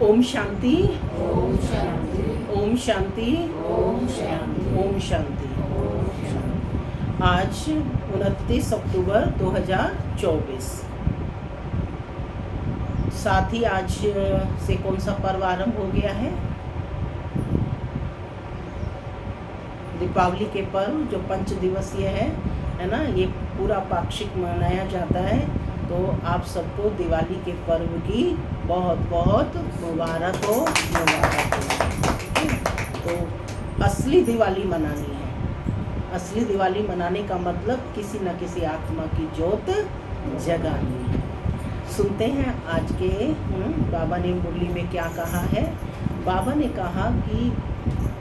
ओम शांति, ओम शांति, ओम शांति, ओम शांति, ओम शांति। ओम शांति। आज 29 अक्टूबर 2024। साथ ही आज से कौन सा पर्व आरंभ हो गया है? दीपावली के पर्व जो 5 दिवसीय है ना, ये पूरा पाक्षिक मनाया जाता है। तो आप सबको दिवाली के पर्व की बहुत बहुत मुबारक हो, मुबारक हो। तो असली दिवाली मनानी है। असली दिवाली मनाने का मतलब किसी न किसी आत्मा की ज्योत जगानी है। सुनते हैं आज के बाबा ने मुरली में क्या कहा है। बाबा ने कहा कि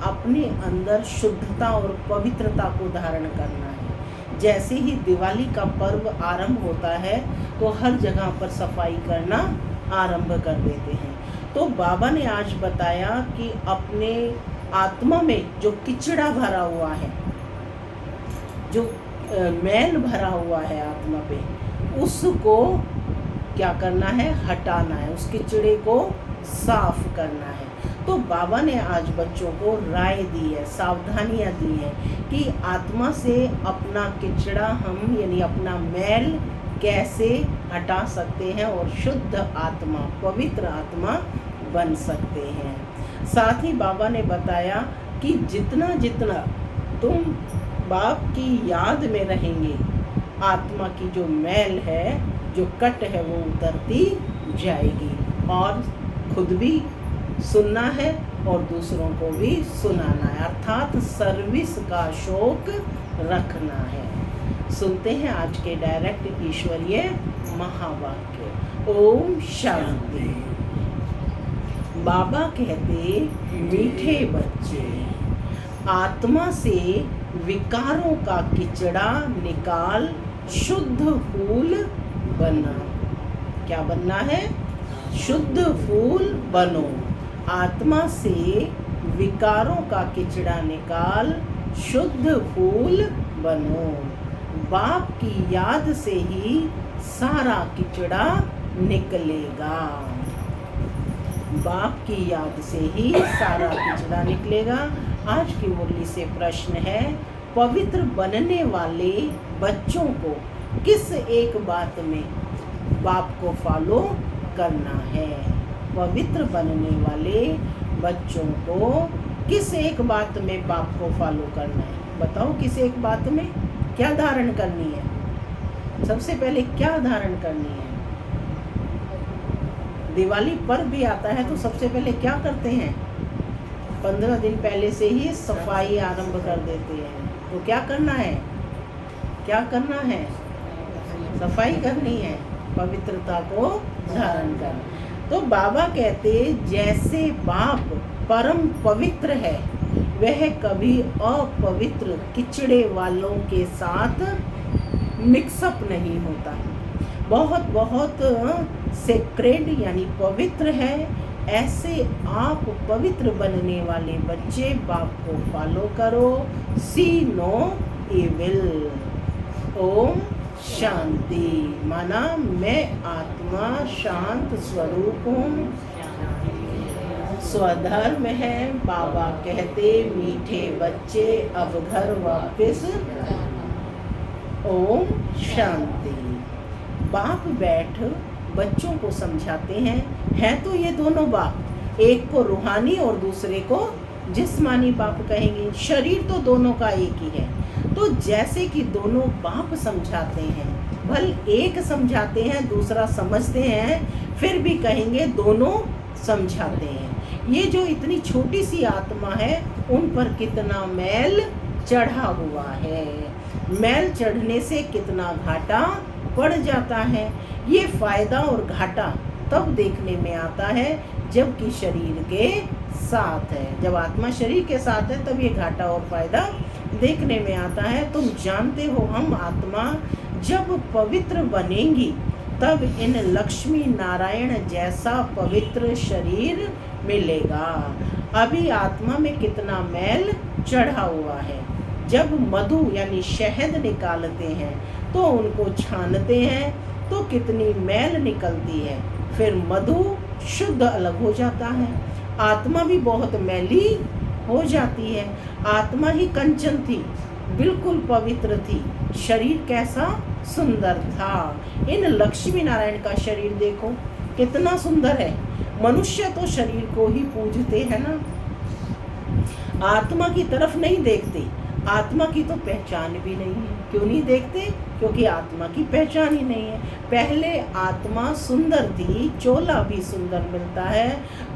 अपने अंदर शुद्धता और पवित्रता को धारण करना है। जैसे ही दिवाली का पर्व आरंभ होता है तो हर जगह पर सफाई करना आरंभ कर देते हैं। तो बाबा ने आज बताया कि अपने आत्मा में जो किचड़ा भरा हुआ है, जो मैल भरा हुआ है आत्मा पे, उसको क्या करना है? हटाना है। उस किचड़े को साफ करना है। तो बाबा ने आज बच्चों को राय दी है, सावधानियां दी है कि आत्मा से अपना किचड़ा हम यानी अपना मैल कैसे हटा सकते हैं और शुद्ध आत्मा, पवित्र आत्मा बन सकते हैं। साथ ही बाबा ने बताया कि जितना जितना तुम बाप की याद में रहेंगे, आत्मा की जो मैल है, जो कट है, वो उतरती जाएगी। और खुद भी सुनना है और दूसरों को भी सुनाना है, अर्थात सर्विस का शौक रखना है। सुनते हैं आज के डायरेक्ट ईश्वरीय महावाक्य। ओम शांति। बाबा कहते, मीठे बच्चे, आत्मा से विकारों का किचड़ा निकाल शुद्ध फूल बना। क्या बनना है? शुद्ध फूल बनो। आत्मा से विकारों का किचड़ा निकाल शुद्ध फूल बनो। बाप की याद से ही सारा किचड़ा निकलेगा। बाप की याद से ही सारा किचड़ा निकलेगा। आज की मुरली से प्रश्न है, पवित्र बनने वाले बच्चों को किस एक बात में बाप को फॉलो करना है? पवित्र बनने वाले बच्चों को किस एक बात में बाप को फॉलो करना है? बताओ, किस एक बात में क्या धारण करनी है? सबसे पहले क्या धारण करनी है? दिवाली पर्व भी आता है तो सबसे पहले क्या करते हैं? 15 दिन पहले से ही सफाई आरंभ कर देते हैं। तो क्या करना है? क्या करना है? सफाई करनी है, पवित्रता को धारण करना। तो बाबा कहते, जैसे बाप परम पवित्र है, वह कभी अपवित्र किचड़े वालों के साथ मिक्सअप नहीं होता। बहुत बहुत सेक्रेड यानी पवित्र है। ऐसे आप पवित्र बनने वाले बच्चे बाप को फॉलो करो। सी नो इविल। ओम शांति माना मैं आत्मा शांत स्वरूप हूँ, स्वधर्म है। बाबा कहते, मीठे बच्चे अब घर वापस। ओम शांति। बाप बैठ बच्चों को समझाते हैं तो ये दोनों बाप, एक को रूहानी और दूसरे को जिस्मानी बाप कहेंगे। शरीर तो दोनों का एक ही है। तो जैसे कि दोनों बाप समझाते हैं, भल एक समझाते हैं, दूसरा समझते हैं, फिर भी कहेंगे दोनों समझाते हैं। ये जो इतनी छोटी सी आत्मा है, उन पर कितना मैल चढ़ा हुआ है। मैल चढ़ने से कितना घाटा पड़ जाता है। ये फायदा और घाटा तब देखने में आता है जबकि शरीर के साथ है। जब आत्मा शरीर के साथ है तब ये घाटा और फायदा देखने में आता है। तुम जानते हो, हम आत्मा जब पवित्र बनेंगी तब इन लक्ष्मी नारायण जैसा पवित्र शरीर मिलेगा। अभी आत्मा में कितना मैल चढ़ा हुआ है। जब मधु यानी शहद निकालते हैं तो उनको छानते हैं तो कितनी मैल निकलती है। फिर मधु शुद्ध अलग हो जाता है। आत्मा भी बहुत मैली हो जाती है। आत्मा ही कंचन थी, बिल्कुल पवित्र थी। शरीर कैसा सुंदर था। इन लक्ष्मी नारायण का शरीर देखो कितना सुंदर है। मनुष्य तो शरीर को ही पूजते हैं ना, आत्मा की तरफ नहीं देखते। आत्मा की तो पहचान भी नहीं है। क्यों नहीं देखते? क्योंकि आत्मा की पहचान ही नहीं है। पहले आत्मा सुंदर थी, चोला भी सुंदर मिलता है।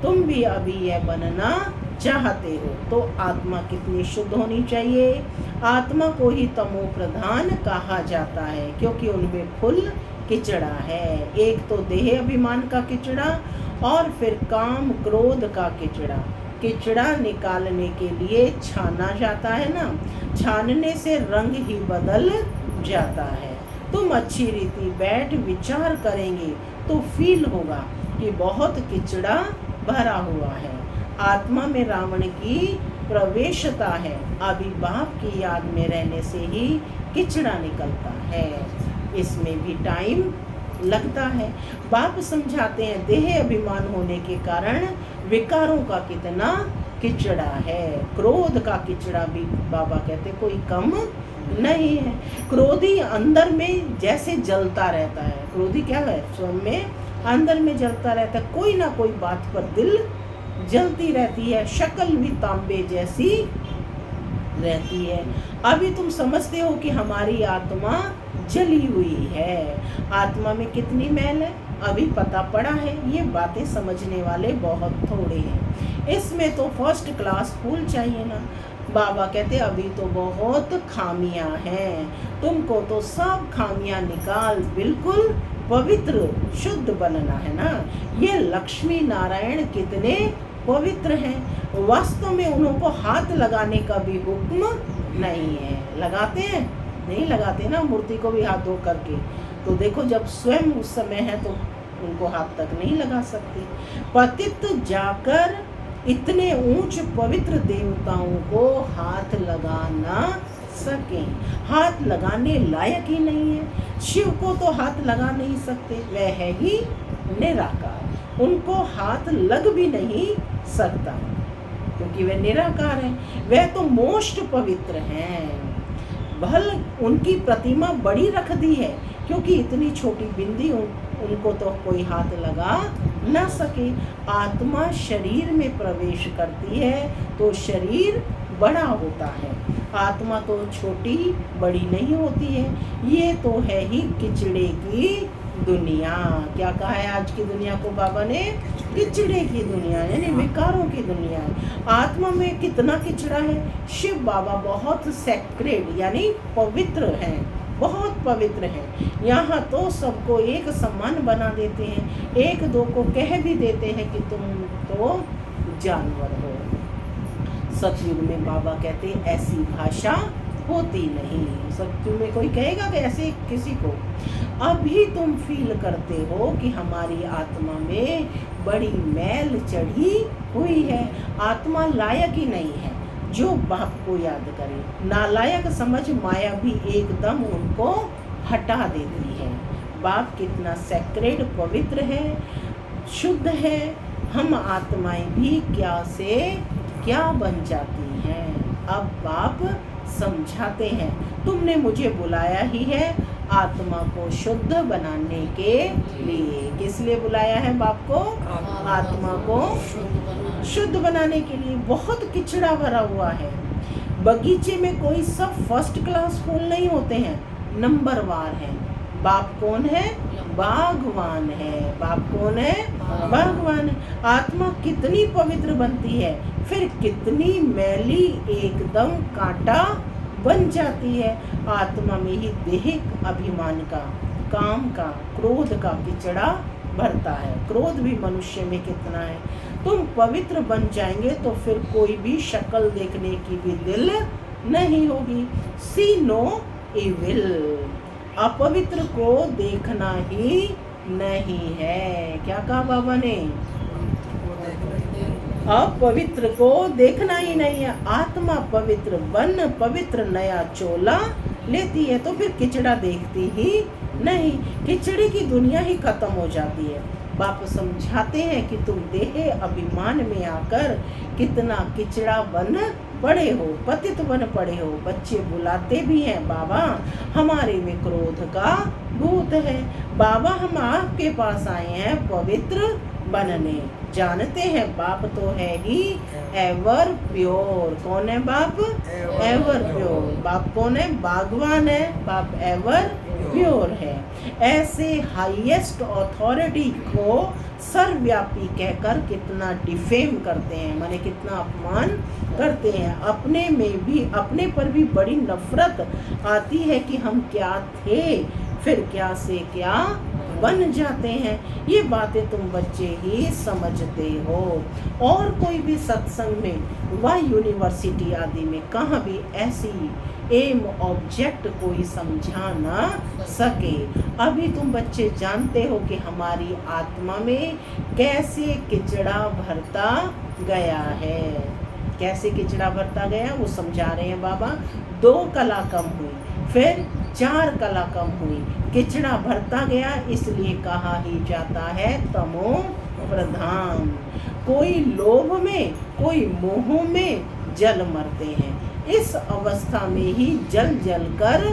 तुम भी अभी यह बनना चाहते हो तो आत्मा कितनी शुद्ध होनी चाहिए। आत्मा को ही तमो प्रधान कहा जाता है, क्योंकि उनमें फुल किचड़ा है। एक तो देह अभिमान का किचड़ा और फिर काम क्रोध का किचड़ा। किचड़ा निकालने के लिए छाना जाता है ना, छानने से रंग ही बदल जाता है। तुम अच्छी रीति बैठ विचार करेंगे तो फील होगा कि बहुत किचड़ा भरा हुआ है। आत्मा में रावण की प्रवेशता है। अभी बाप की याद में रहने से ही किचड़ा निकलता है। इसमें भी टाइम लगता है। बाप समझाते हैं देह अभिमान होने के कारण विकारों का कितना किचड़ा है। क्रोध का किचड़ा भी बाबा कहते कोई कम नहीं है। क्रोधी अंदर में जैसे जलता रहता है। क्रोधी क्या है? स्वयं में अंदर में जलता रहता है। कोई ना कोई बात पर दिल जलती रहती है। शक्ल भी तांबे जैसी रहती है। अभी तुम समझते हो कि हमारी आत्मा जली हुई है। आत्मा में कितनी मैल है अभी पता पड़ा है। ये बातें समझने वाले बहुत थोड़े हैं। इसमें तो फर्स्ट क्लास फूल चाहिए ना। बाबा कहते अभी तो बहुत खामियां हैं। तुमको तो सब खामियां निकाल बिल्कुल पवित्र शुद्ध बनना है ना। ये लक्ष्मी नारायण कितने पवित्र हैं। वास्तव में उनको हाथ लगाने का भी हुक्म नहीं है। लगाते हैं? नहीं लगाते ना। मूर्ति को भी हाथ धो करके तो देखो, जब स्वयं उस समय है तो उनको हाथ तक नहीं लगा सकते। पतित जाकर इतने ऊंच पवित्र देवताओं को हाथ लगा ना सके, हाथ लगाने लायक ही नहीं है। शिव को तो हाथ लगा नहीं सकते, वह है ही निराकार। उनको हाथ लग भी नहीं सकता क्योंकि वे निराकार हैं। वह तो मोस्ट पवित्र हैं। भल उनकी प्रतिमा बड़ी रख दी है क्योंकि इतनी छोटी बिंदी उनको तो कोई हाथ लगा ना सके। आत्मा शरीर में प्रवेश करती है तो शरीर बड़ा होता है। आत्मा तो छोटी बड़ी नहीं होती है। ये तो है ही किचड़े की दुनिया। क्या कहा है आज की दुनिया को बाबा ने? किचड़े की दुनिया, यानी विकारों की दुनिया है। आत्मा में कितना किचड़ा है। शिव बाबा बहुत सेक्रेड यानी पवित्र हैं, बहुत पवित्र हैं। यहाँ तो सबको एक समान बना देते हैं। एक दो को कह भी देते हैं कि तुम तो जानवर हो। सतयुग में बाबा कहते ऐसी भाषा होती नहीं। सतयुग में कोई कहेगा कि ऐसे किसी को? अभी तुम फील करते हो कि हमारी आत्मा में बड़ी मैल चढ़ी हुई है। आत्मा लायक ही नहीं है जो बाप को याद करे। नालायक समझ माया भी एकदम उनको हटा देती है। बाप कितना सेक्रेड पवित्र है, शुद्ध है। हम आत्माएं भी क्या से क्या बन जाती हैं। अब बाप समझाते हैं तुमने मुझे बुलाया ही है आत्मा को शुद्ध बनाने के लिए। किस लिए बुलाया है बाप को? आत्मा को शुद्ध बनाने के लिए। बहुत किचड़ा भरा हुआ है। बगीचे में कोई सब फर्स्ट क्लास फूल नहीं होते हैं, नंबरवार हैं। बाप कौन है? बागवान है। बाप कौन है? बागवान है। आत्मा कितनी पवित्र बनती है, फिर कितनी मैली एकदम कांटा बन जाती है। आत्मा में ही देह अभिमान का, काम का, क्रोध का किचड़ा भरता है। क्रोध भी मनुष्य में कितना है। तुम पवित्र बन जाएंगे तो फिर कोई भी शक्ल देखने की भी दिल नहीं होगी। सी नो इविल। अपवित्र को देखना ही नहीं है। क्या कहा बाबा ने? अपवित्र को देखना ही नहीं है। आत्मा पवित्र बन पवित्र नया चोला लेती है तो फिर किचड़ा देखती ही नहीं। किचड़े की दुनिया ही खत्म हो जाती है। बाप समझाते हैं कि तुम देह अभिमान में आकर कितना किचड़ा बन पड़े हो, पतित बन पड़े हो। बच्चे बुलाते भी हैं, बाबा हमारे में क्रोध का भूत है, बाबा हम आपके पास आए हैं पवित्र बनने। जानते हैं बाप तो है ही एवर प्योर। कौन है बाप? Ever pure. बाप कौन है? भगवान है। बाप एवर प्योर है। ऐसे हाईएस्ट अथॉरिटी को सर्वव्यापी कहकर कितना डिफेम करते हैं, माने कितना अपमान करते हैं। अपने में भी, अपने पर भी बड़ी नफरत आती है कि हम क्या थे, फिर क्या से क्या बन जाते हैं। ये बातें तुम बच्चे ही समझते हो। और कोई भी सत्संग में व यूनिवर्सिटी आदि में कहाँ भी ऐसी एम ऑब्जेक्ट कोई समझा ना सके। अभी तुम बच्चे जानते हो कि हमारी आत्मा में कैसे किचड़ा भरता गया है, कैसे किचड़ा भरता गया वो समझा रहे हैं बाबा। 2 कला कम हुई, फिर 4 कला कम हुई, किचड़ा भरता गया, इसलिए कहा ही जाता है तमो प्रधान। कोई लोभ में, कोई मोह में जल मरते हैं। इस अवस्था में ही जल जल कर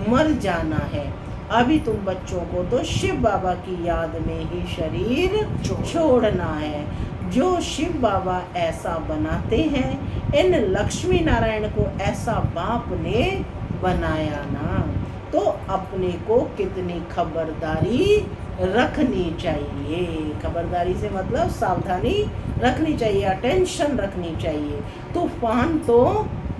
मर जाना है। अभी तुम बच्चों को तो शिव बाबा की याद में ही शरीर छोड़ना है। जो शिव बाबा ऐसा बनाते हैं, इन लक्ष्मी नारायण को ऐसा बाप ने बनाया ना, तो अपने को कितनी खबरदारी रखनी चाहिए। खबरदारी से मतलब सावधानी रखनी चाहिए, अटेंशन रखनी चाहिए। तूफान तो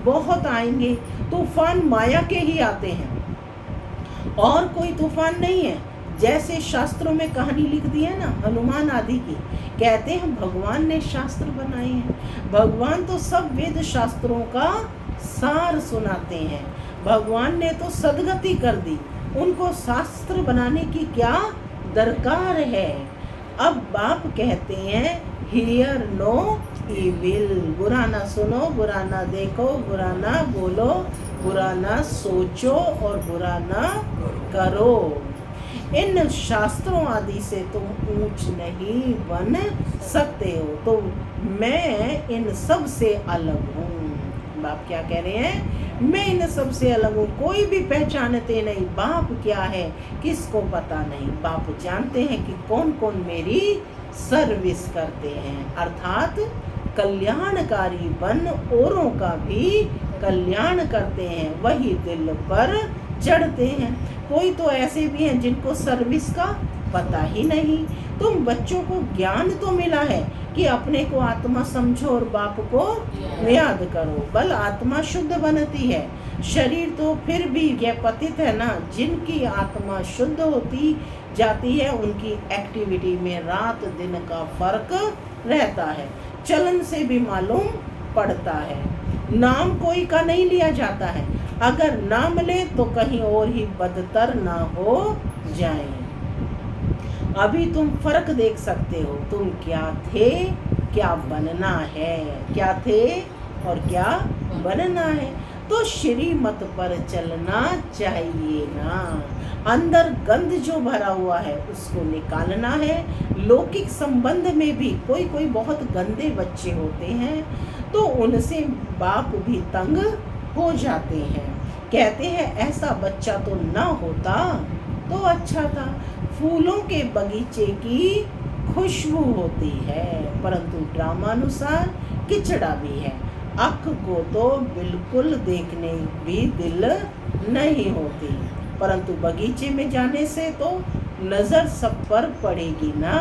बहुत आएंगे, तूफान माया के ही आते हैं और कोई तूफान नहीं है। जैसे शास्त्रों में कहानी लिख दी है ना हनुमान आदि की, कहते हैं भगवान ने शास्त्र बनाए हैं। भगवान तो सब वेद शास्त्रों का सार सुनाते हैं। भगवान ने तो सदगति कर दी, उनको शास्त्र बनाने की क्या दरकार है। अब बाप कहते हैं हियर नो इविल, बुरा ना सुनो, बुरा ना देखो, बुरा ना बोलो, बुरा ना सोचो और बुरा ना करो। इन शास्त्रों आदि से तुम ऊंच नहीं बन सकते हो। तो मैं इन सब से अलग हूँ। बाप क्या कह रहे हैं? मैं इन सब से अलग हूँ, कोई भी पहचानते नहीं। बाप क्या है किसको पता नहीं। बाप जानते हैं कि कौन कौन मेरी सर्विस करते हैं, अर्थात कल्याणकारी बन औरों का भी कल्याण करते हैं, वही दिल पर चढ़ते हैं। कोई तो ऐसे भी हैं जिनको सर्विस का पता ही नहीं। तुम बच्चों को ज्ञान तो मिला है कि अपने को आत्मा समझो और बाप को याद करो, बल आत्मा शुद्ध बनती है। शरीर तो फिर भी यह पतित है ना, जिनकी आत्मा शुद्ध होती जाती है उनकी एक्टिविटी में रात दिन का फर्क रहता है, चलन से भी मालूम पड़ता है। नाम कोई का नहीं लिया जाता है, अगर नाम ले तो कहीं और ही बदतर ना हो जाए। अभी तुम फर्क देख सकते हो, तुम क्या थे, क्या बनना है, क्या थे और क्या बनना है। तो श्रीमत पर चलना चाहिए ना। अंदर गंध जो भरा हुआ है उसको निकालना है। लौकिक संबंध में भी कोई कोई बहुत गंदे बच्चे होते हैं, तो उनसे बाप भी तंग हो जाते हैं। कहते हैं ऐसा बच्चा तो ना होता तो अच्छा था। फूलों के बगीचे की खुशबू होती है, परंतु ड्रामानुसार किचड़ा भी है। आँख को तो बिल्कुल देखने भी दिल नहीं होती, परंतु बगीचे में जाने से तो नज़र सब पर पड़ेगी ना।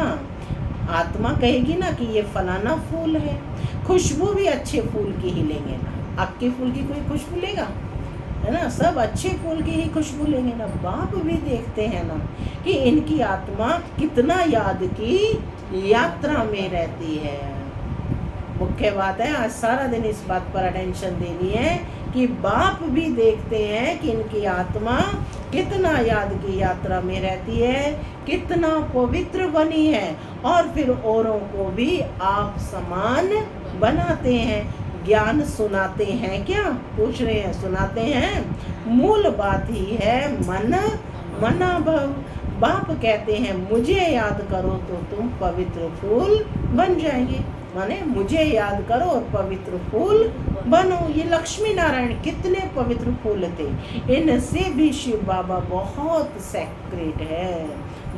आत्मा कहेगी ना कि ये फलाना फूल है। खुशबू भी अच्छे फूल की ही लेंगे ना, आँख के फूल की कोई खुशबू लेगा, है ना। सब अच्छे फूल की ही खुशबू लेंगे ना। बाप भी देखते हैं ना कि इनकी आत्मा कितना याद की यात्रा में रहती है। मुख्य बात है, आज सारा दिन इस बात पर अटेंशन देनी है कि बाप भी देखते हैं कि इनकी आत्मा कितना याद की यात्रा में रहती है, कितना पवित्र बनी है, और फिर औरों को भी आप समान बनाते हैं। ज्ञान सुनाते हैं क्या? पूछ रहे हैं, सुनाते हैं। मूल बात ही है मन मना भव। बाप कहते हैं मुझे याद करो तो तुम पवित्र फूल बन जाएंगे, माने मुझे याद करो और पवित्र फूल बनो। ये लक्ष्मी नारायण कितने पवित्र फूल थे, इनसे भी शिव बाबा बहुत सेक्रेट है।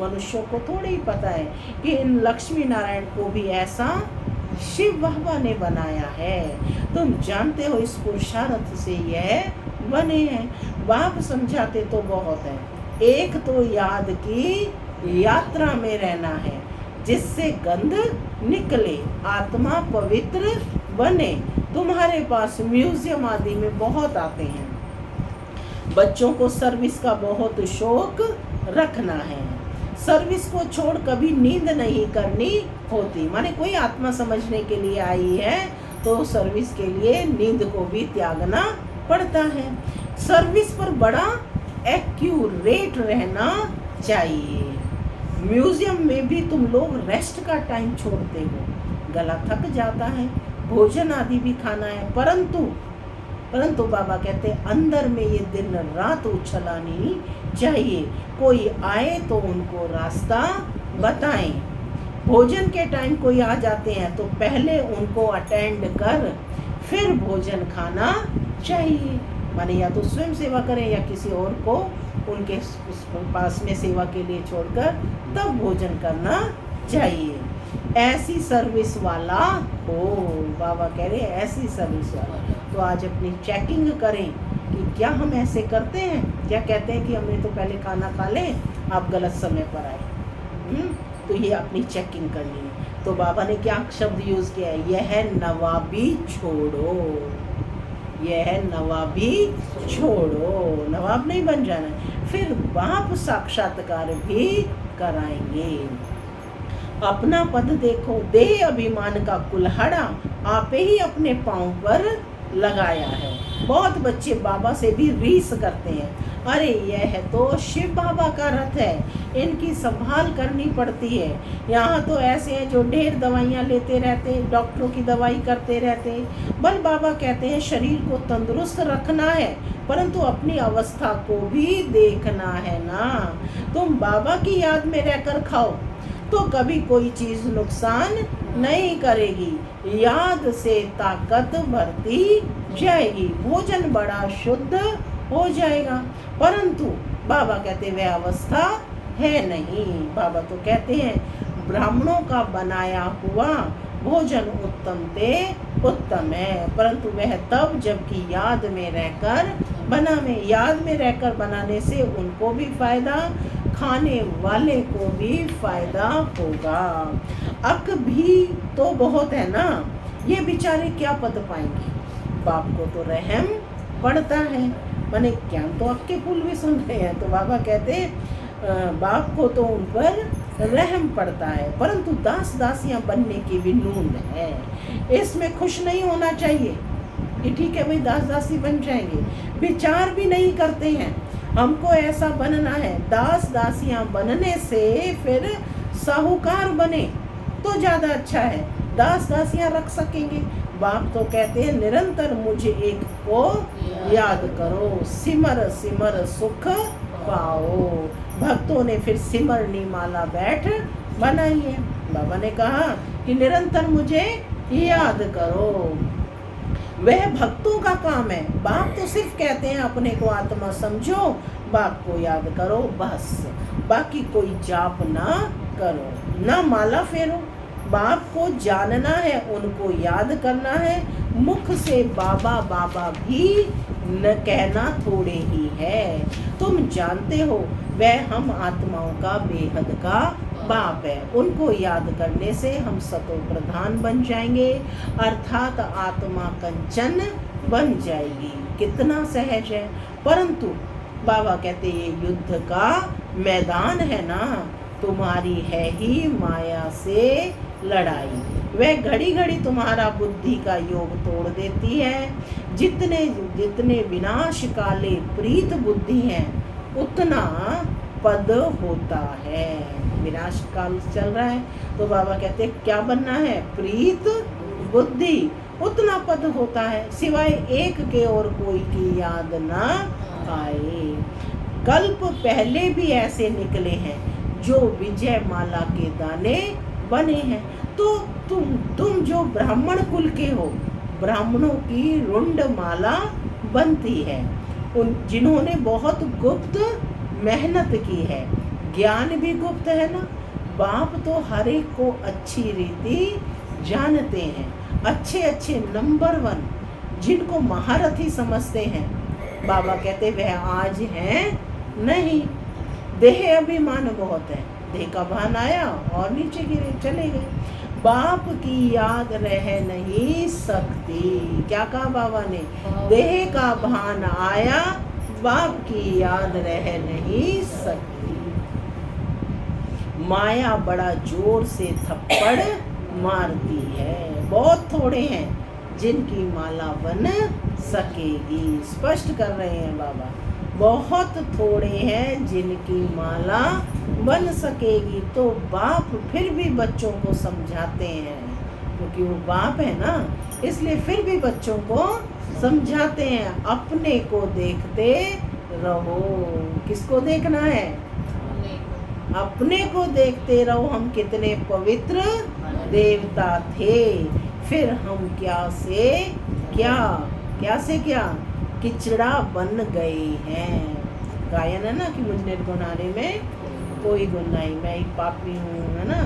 मनुष्यों को थोड़ी ही पता है कि इन लक्ष्मी नारायण को भी ऐसा शिव बाबा ने बनाया है। तुम जानते हो इस पुरुषार्थ से यह बने हैं। बाप समझाते तो बहुत है। एक तो याद की यात्रा में रहना है जिससे गंध निकले, आत्मा पवित्र बने। तुम्हारे पास म्यूजियम आदि में बहुत आते हैं, बच्चों को सर्विस का बहुत शौक रखना है। सर्विस को छोड़ कभी नींद नहीं करनी होती, माने कोई आत्मा समझने के लिए आई है तो सर्विस के लिए नींद को भी त्यागना पड़ता है। सर्विस पर बड़ा एक्यूरेट रहना चाहिए। म्यूजियम में भी तुम लोग रेस्ट का टाइम छोड़ते हो, गला थक जाता है, भोजन आदि भी खाना है, परंतु बाबा कहते हैं अंदर में ये दिन रात उछलानी चाहिए। कोई आए तो उनको रास्ता बताएं। भोजन के टाइम कोई आ जाते हैं तो पहले उनको अटेंड कर फिर भोजन खाना चाहिए, माने या तो स्वयं सेवा करें या किसी और को उनके पास में सेवा के लिए छोड़कर तब भोजन करना चाहिए। ऐसी सर्विस वाला हो, बाबा कह रहे हैं ऐसी सर्विस वाला। तो आज अपनी चेकिंग करें कि क्या हम ऐसे करते हैं, क्या कहते हैं कि हमने तो पहले खाना खा लें, आप गलत समय पर आए। तो ये अपनी चेकिंग करनी है। तो बाबा ने क्या शब्द यूज़ किया है, यह नवाबी छोड़ो, यह नवाबी छोड़ो, नवाब नहीं बन जाना। फिर बाप साक्षात्कार भी कराएंगे। अपना पद देखो, दे अभिमान का कुल्हाड़ा आप ही अपने पांव पर लगाया है। बहुत बच्चे बाबा से भी रीस करते हैं, अरे यह तो शिव बाबा का रथ है, इनकी संभाल करनी पड़ती है। यहाँ तो ऐसे हैं जो ढेर दवाइयाँ लेते रहते, डॉक्टरों की दवाई करते रहते। बल बाबा कहते हैं शरीर को तंदुरुस्त रखना है, परंतु अपनी अवस्था को भी देखना है ना। तुम बाबा की याद में रहकर खाओ तो कभी कोई चीज़ नुकसान नहीं करेगी, याद से ताकत बढ़ती जाएगी, भोजन बड़ा शुद्ध हो जाएगा। परंतु बाबा कहते वह अवस्था है नहीं। बाबा तो कहते हैं ब्राह्मणों का बनाया हुआ भोजन उत्तम ते उत्तम है, परंतु वह तब जबकि याद में रहकर याद में रहकर बनाने से उनको भी फायदा, खाने वाले को भी फायदा होगा। अक भी तो बहुत है ना, ये बेचारे क्या पद पाएंगे। बाप को तो रहम पड़ता है, माने क्या तो अक के फूल भी सुन रहे हैं। तो बाबा कहते बाप को तो उन पर रहम पड़ता है, परंतु दास दासियां बनने की भी नून है, इसमें खुश नहीं होना चाहिए कि ठीक है भाई दास दासी बन जाएंगे। विचार भी नहीं करते हैं हमको ऐसा बनना है। दास दासियां बनने से फिर साहूकार बने तो ज़्यादा अच्छा है, दास दासियां रख सकेंगे। बाप तो कहते हैं निरंतर मुझे एक को याद करो, सिमर सिमर सुख पाओ। भक्तों ने फिर सिमरनी माला बैठ बनाई है। बाबा ने कहा कि निरंतर मुझे याद करो, वह भक्तों का काम है। बाप तो सिर्फ कहते हैं अपने को आत्मा समझो, बाप को याद करो बस, बाकी कोई जाप ना करो, ना माला फेरो। बाप को जानना है, उनको याद करना है। मुख से बाबा बाबा भी न कहना थोड़े ही है। तुम जानते हो वह हम आत्माओं का बेहद का बाप है, उनको याद करने से हम सतो प्रधान बन जाएंगे, अर्थात आत्मा कंचन बन जाएगी। कितना सहज है। परंतु बाबा कहते ये युद्ध का मैदान है ना, तुम्हारी है ही माया से लड़ाई। वह घड़ी घड़ी तुम्हारा बुद्धि का योग तोड़ देती है। जितने जितने विनाश काले प्रीत बुद्धि हैं उतना पद होता है। विनाश काल चल रहा है तो बाबा कहते क्या बनना है, प्रीत बुद्धि, उतना पद होता है, सिवाय एक के और कोई की याद ना आए। कल्प पहले भी ऐसे निकले हैं, जो विजय माला के दाने बने हैं। तो तुम जो ब्राह्मण कुल के हो, ब्राह्मणों की रुंड माला बनती है, उन जिन्होंने बहुत गुप्त मेहनत की है, ज्ञान भी गुप्त है ना। बाप तो हर एक को अच्छी रीति जानते हैं, अच्छे अच्छे नंबर 1 जिनको महारथी समझते हैं। बाबा कहते वह आज हैं नहीं, देह अभिमान बहुत है, देह का भान आया और नीचे गिरे चले गए। बाप की याद रह नहीं सकती। क्या कहा बाबा ने? देह का भान आया, बाप की याद रह नहीं सकती। माया बड़ा जोर से थप्पड़ मारती है। बहुत थोड़े हैं जिनकी माला बन सकेगी। स्पष्ट कर रहे हैं बाबा, बहुत थोड़े हैं जिनकी माला बन सकेगी। तो बाप फिर भी बच्चों को समझाते हैं, क्योंकि वो बाप है ना, इसलिए फिर भी बच्चों को समझाते हैं। अपने को देखते रहो। किसको देखना है? अपने को देखते रहो। हम कितने पवित्र देवता थे, फिर हम क्या से क्या किचड़ा बन गए हैं। गायन है ना कि मुझ निर्गुणाने में कोई गुण नहीं, मैं एक पापी हूँ, है ना,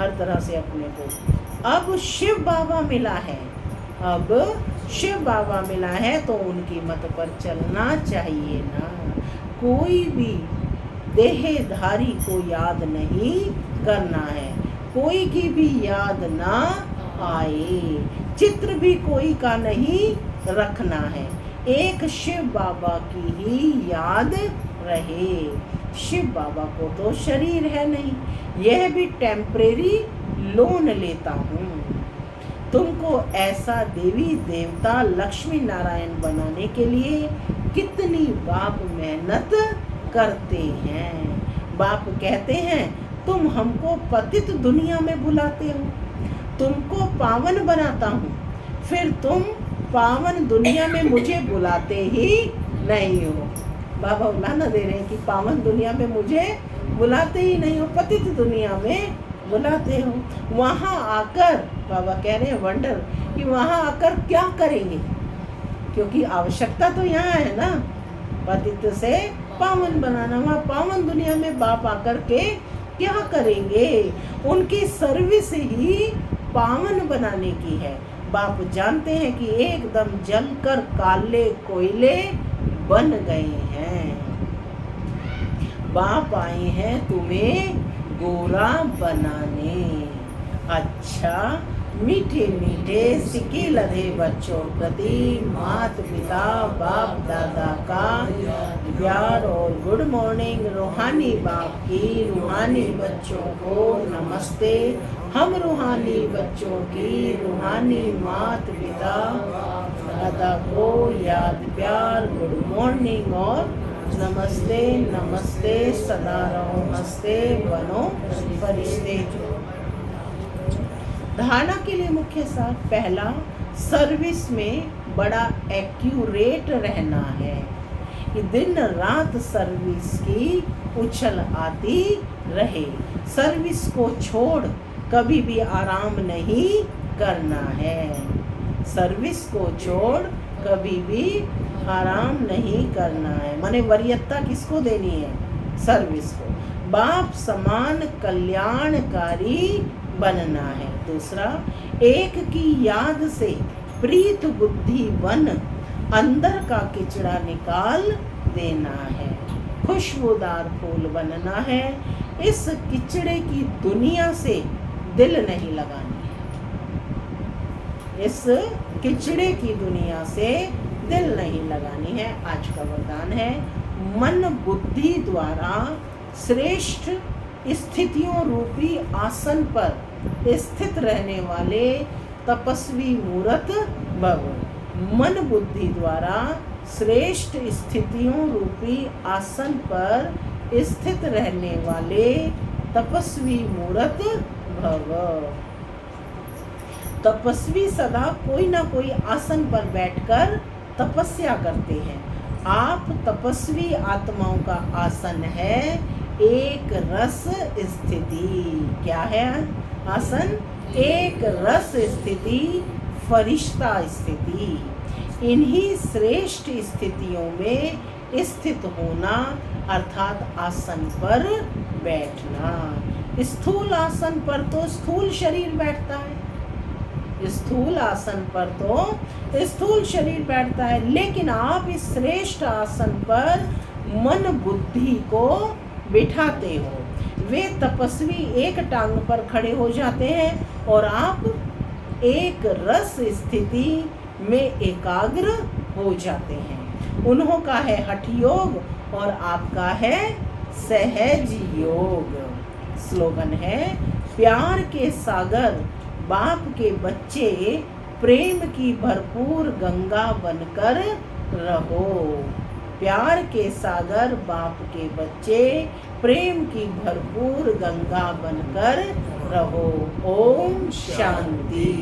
हर तरह से अपने को। अब शिव बाबा मिला है, तो उनकी मत पर चलना चाहिए ना। कोई भी देहधारी को याद नहीं करना है, कोई की भी याद ना आए, चित्र भी कोई का नहीं रखना है, एक शिव बाबा की ही याद रहे। शिव बाबा को तो शरीर है नहीं, यह भी टेम्परेरी लोन लेता हूँ। तुमको ऐसा देवी देवता लक्ष्मी नारायण बनाने के लिए कितनी बाप मेहनत करते हैं। बाप कहते हैं तुम हमको पतित दुनिया में बुलाते हो, तुमको पावन बनाता हूँ, फिर तुम पावन दुनिया में मुझे बुलाते ही नहीं हो। बाबा उलाना दे रहे हैं कि पावन दुनिया में मुझे बुलाते ही नहीं हो, पतित दुनिया में बुलाते हो। वहाँ आकर बाबा कह रहे हैं वंडर कि वहाँ आकर क्या करेंगे, क्योंकि आवश्यकता तो यहाँ है ना, पतित से पावन बनाना। वहाँ पावन दुनिया में बाप आकर के क्या करेंगे? उनकी सर्विस ही पावन बनाने की है। बाप जानते हैं कि एकदम जलकर काले कोयले बन गए हैं। बाप आए हैं तुम्हें गोरा बनाने। अच्छा, मीठे मीठे सिक्के लदे बच्चों प्रति माता पिता बाप दादा का प्यार और गुड मॉर्निंग। रूहानी बाप की रूहानी बच्चों को नमस्ते। हम रूहानी बच्चों की रूहानी माता पिता दादा को याद प्यार गुड मॉर्निंग और नमस्ते। नमस्ते सदा रहो हंसते बनो फरिश्ते। धारणा के लिए मुख्य सार, पहला, सर्विस में बड़ा एक्यूरेट रहना है कि दिन रात सर्विस की उछल आती रहे। सर्विस को छोड़ कभी भी आराम नहीं करना है। सर्विस को छोड़ कभी भी आराम नहीं करना है। माने वरीयता किसको देनी है? सर्विस को। बाप समान कल्याणकारी बनना है। दूसरा, एक की याद से प्रीत बुद्धि बन अंदर का किचड़ा निकाल देना है। खुशबूदार फूल बनना है। इस किचड़े की दुनिया से दिल नहीं लगानी है। इस किचड़े की दुनिया से दिल नहीं लगानी है। आज का वरदान है, मन बुद्धि द्वारा श्रेष्ठ स्थितियों रूपी आसन पर स्थित रहने वाले तपस्वी मूर्त भव। मन बुद्धि द्वारा श्रेष्ठ स्थितियों रूपी आसन पर स्थित रहने वाले तपस्वी मूर्त भव। तपस्वी सदा कोई ना कोई आसन पर बैठकर तपस्या करते हैं। आप तपस्वी आत्माओं का आसन है, एक रस स्थिति। क्या है आसन? एक रस स्थिति, फरिश्ता स्थिति। इन्हीं श्रेष्ठ स्थितियों में स्थित होना अर्थात आसन पर बैठना। स्थूल आसन पर तो स्थूल शरीर बैठता है, स्थूल आसन पर तो स्थूल शरीर बैठता है, लेकिन आप इस श्रेष्ठ आसन पर मन बुद्धि को बिठाते हो। वे तपस्वी एक टांग पर खड़े हो जाते हैं और आप एक रस स्थिति में एकाग्र हो जाते हैं। उन्हों का है हठ योग और आपका है सहज योग। स्लोगन है, प्यार के सागर बाप के बच्चे, प्रेम की भरपूर गंगा बनकर रहो। प्यार के सागर बाप के बच्चे, प्रेम की भरपूर गंगा बनकर रहो। ओम शांति।